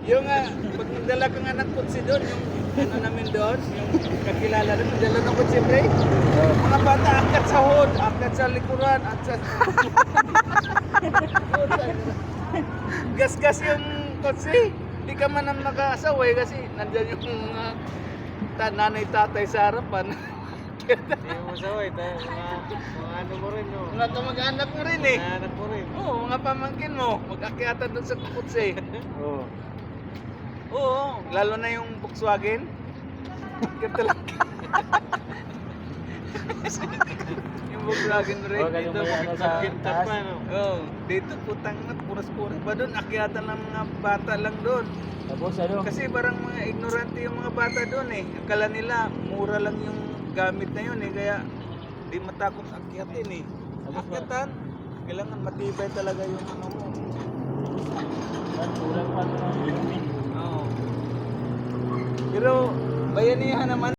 Yung pag nagdala kang anak kutsi doon, yung ano namin doon, yung kakilala doon, nagdala ng kutsi break. Mga bata, akat sa hood, akat sa likuran, at sa... Gas-gas yung kutsi. Di ka man ang makasaway kasi nandyan yung nanay tatay sa harapan. Hindi mo masaway. Mga ano mo rin, no? Mga kamag-anak mo rin eh. Mga anak mo rin. Oo, mga pamangkin mo, mag-akyatan doon sa kutsi. Oo. Oo, lalo na yung Volkswagen. Talaga. Yung Volkswagen rin. Oh, ganun ba yan sa Kinta taas? pa, no? Oo, dito putang na, puras-puras pa doon. Akyatan ng mga bata lang doon. Tapos ano? Kasi parang mga ignorante yung mga bata doon eh. Akala nila, mura lang yung gamit na yun eh. Kaya di matakot akyatin eh. Akyatan, kailangan matibay talaga yung ano mo. Kulang pa ito ng Oo. Pero bayanihan naman